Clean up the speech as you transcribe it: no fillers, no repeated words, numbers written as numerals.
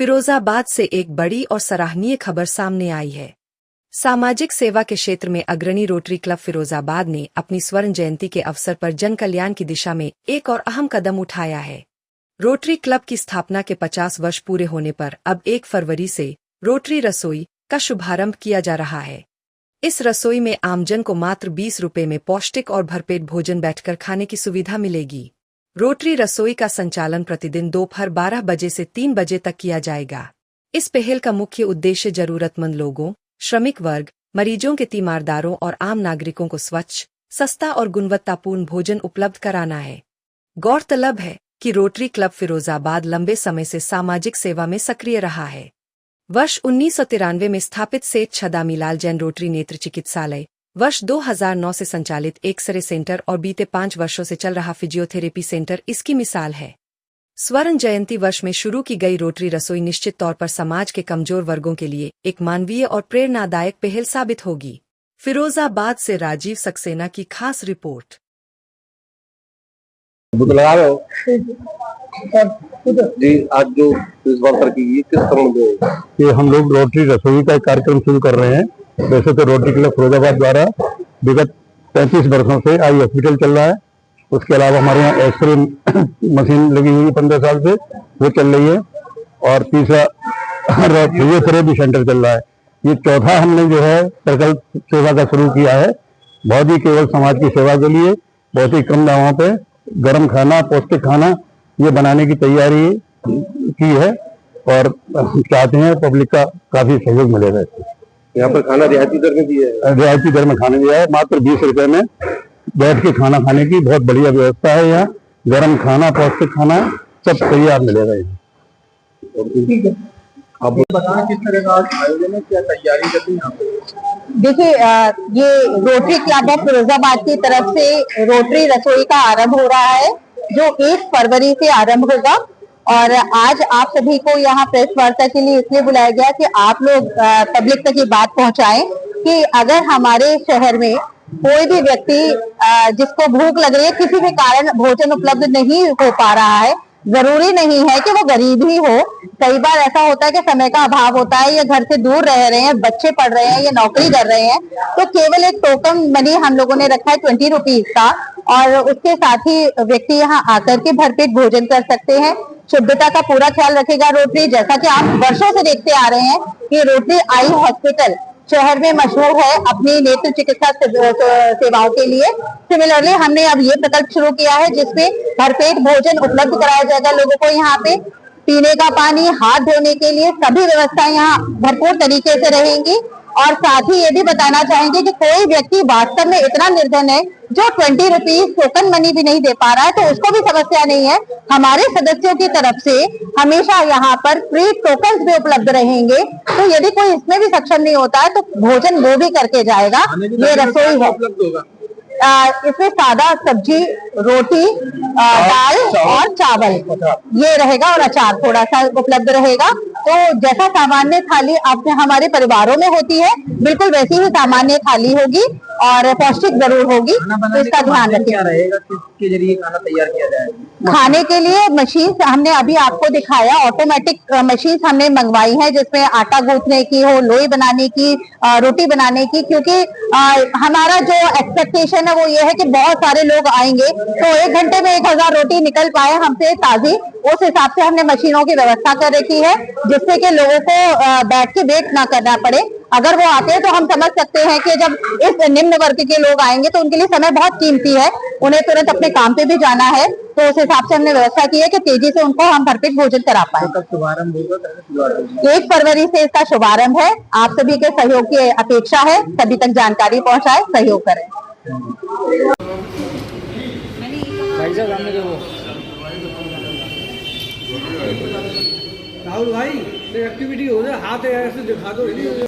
फिरोजाबाद से एक बड़ी और सराहनीय खबर सामने आई है। सामाजिक सेवा के क्षेत्र में अग्रणी रोटरी क्लब फिरोजाबाद ने अपनी स्वर्ण जयंती के अवसर पर जन कल्याण की दिशा में एक और अहम कदम उठाया है। रोटरी क्लब की स्थापना के 50 वर्ष पूरे होने पर अब 1 फरवरी से रोटरी रसोई का शुभारंभ किया जा रहा है। इस रसोई में आमजन को मात्र 20 रुपये में पौष्टिक और भरपेट भोजन बैठकर खाने की सुविधा मिलेगी। रोटरी रसोई का संचालन प्रतिदिन दोपहर 12 बजे से 3 बजे तक किया जाएगा। इस पहल का मुख्य उद्देश्य जरूरतमंद लोगों, श्रमिक वर्ग, मरीजों के तीमारदारों और आम नागरिकों को स्वच्छ, सस्ता और गुणवत्तापूर्ण भोजन उपलब्ध कराना है। गौरतलब है कि रोटरी क्लब फिरोजाबाद लंबे समय से सामाजिक सेवा में सक्रिय रहा है। वर्ष 1993 में स्थापित सेठ छदामीलाल जैन रोटरी नेत्र चिकित्सालय, वर्ष 2009 से संचालित एक्स-रे सेंटर और बीते 5 वर्षों से चल रहा फिजियोथेरेपी सेंटर इसकी मिसाल है। स्वर्ण जयंती वर्ष में शुरू की गई रोटरी रसोई निश्चित तौर पर समाज के कमजोर वर्गों के लिए एक मानवीय और प्रेरणादायक पहल साबित होगी। फिरोजाबाद से राजीव सक्सेना की खास रिपोर्ट। जी, आज जो इस बार तरक्की की किस तरह से ये हम लोग रोटरी रसोई का एक कार्यक्रम शुरू कर रहे हैं। वैसे तो रोटरी क्लब फिरोजाबाद द्वारा विगत 35 वर्षों से आई हॉस्पिटल चल रहा है। उसके अलावा हमारे यहाँ एक्सरे मशीन लगी हुई है 15 साल से, वो चल रही है। और तीसरा फिजियोथेरेपी सेंटर चल रहा है। ये चौथा हमने जो है सर्कल सेवा का शुरू किया है। बहुत ही केवल समाज की सेवा के लिए बहुत ही कम दामों पे गर्म खाना, पौष्टिक खाना ये बनाने की तैयारी की है और हम चाहते हैं पब्लिक का काफी सहयोग मिलेगा इससे। यहाँ पर खाना रियायती दर में दिया है। रियायती दर में खाने दिया है, मात्र 20 रुपए में बैठ के खाना खाने की बहुत बढ़िया व्यवस्था है। यहाँ गर्म खाना, पौष्टिक खाना सब तैयार मिलेगा यहाँ। आप बताएं किस तरह का आयोजन है, क्या तैयारी करती है यहाँ पे? देखिए, ये रोटरी क्लब ऑफ फिरोजाबाद की तरफ से रोटरी रसोई का आरंभ हो रहा है, जो 1 फरवरी से आरंभ होगा। और आज आप सभी को यहाँ प्रेस वार्ता के लिए इसलिए बुलाया गया कि आप लोग पब्लिक तक ये बात पहुंचाएं कि अगर हमारे शहर में कोई भी व्यक्ति जिसको भूख लग रही है, किसी भी कारण भोजन उपलब्ध नहीं हो पा रहा है, जरूरी नहीं है कि वो गरीब ही हो। कई बार ऐसा होता है कि समय का अभाव होता है, या घर से दूर रह रहे हैं, बच्चे पढ़ रहे हैं या नौकरी कर रहे हैं, तो केवल एक टोकन मनी हम लोगों ने रखा है 20 रुपीज का, और उसके साथ ही व्यक्ति यहाँ आकर के भरपेट भोजन कर सकते हैं। शुद्धता का पूरा ख्याल रखेगा रोटरी। जैसा कि आप वर्षों से देखते आ रहे हैं कि रोटरी आई हॉस्पिटल शहर में मशहूर है अपनी नेत्र चिकित्सा सेवाओं के लिए। सिमिलरली हमने अब ये प्रकल्प शुरू किया है जिसमें भरपेट भोजन उपलब्ध कराया जाएगा लोगों को। यहाँ पे पीने का पानी, हाथ धोने के लिए सभी व्यवस्थाएं यहाँ भरपूर तरीके से रहेंगी। और साथ ही ये भी बताना चाहेंगे कि कोई व्यक्ति वास्तव में इतना निर्धन है जो 20 रुपीज टोकन मनी भी नहीं दे पा रहा है, तो उसको भी समस्या नहीं है। हमारे सदस्यों की तरफ से हमेशा यहाँ पर फ्री टोकन भी उपलब्ध रहेंगे, तो यदि कोई इसमें भी सक्षम नहीं होता है तो भोजन वो भी करके जाएगा। ये रसोई है, इसमें सादा सब्जी, रोटी, दाल और चावल ये रहेगा, और अचार थोड़ा सा उपलब्ध रहेगा। तो जैसा सामान्य थाली आपने हमारे परिवारों में होती है, बिल्कुल वैसी ही सामान्य थाली होगी और पौष्टिक जरूर होगी, तो इसका ध्यान रखिए। किसके जरिए खाना तैयार किया जाए? खाने के लिए मशीन हमने अभी आपको दिखाया, ऑटोमेटिक मशीन हमने मंगवाई है जिसमें आटा गूंथने की हो, लोई बनाने की, रोटी बनाने की। क्योंकि हमारा जो एक्सपेक्टेशन है वो ये है कि बहुत सारे लोग आएंगे तो 1 घंटे में 1000 रोटी निकल पाए हमसे ताजी, उस हिसाब से हमने मशीनों की व्यवस्था कर रखी है जिससे कि लोगों को बैठ के वेट ना करना पड़े। अगर वो आते हैं तो हम समझ सकते हैं कि जब इस निम्न वर्ग के लोग आएंगे तो उनके लिए समय बहुत कीमती है, उन्हें तुरंत अपने काम पे भी जाना है, तो उस हिसाब से हमने व्यवस्था की है कि तेजी से उनको हम भरपेट भोजन करा पाए। 1 फरवरी से इसका शुभारंभ है। आप सभी के सहयोग की अपेक्षा है, सभी तक जानकारी पहुंचाए, सहयोग करें। राहुल भाई, एक्टिविटी हो जाए, हाथ ऐसे दिखा दो।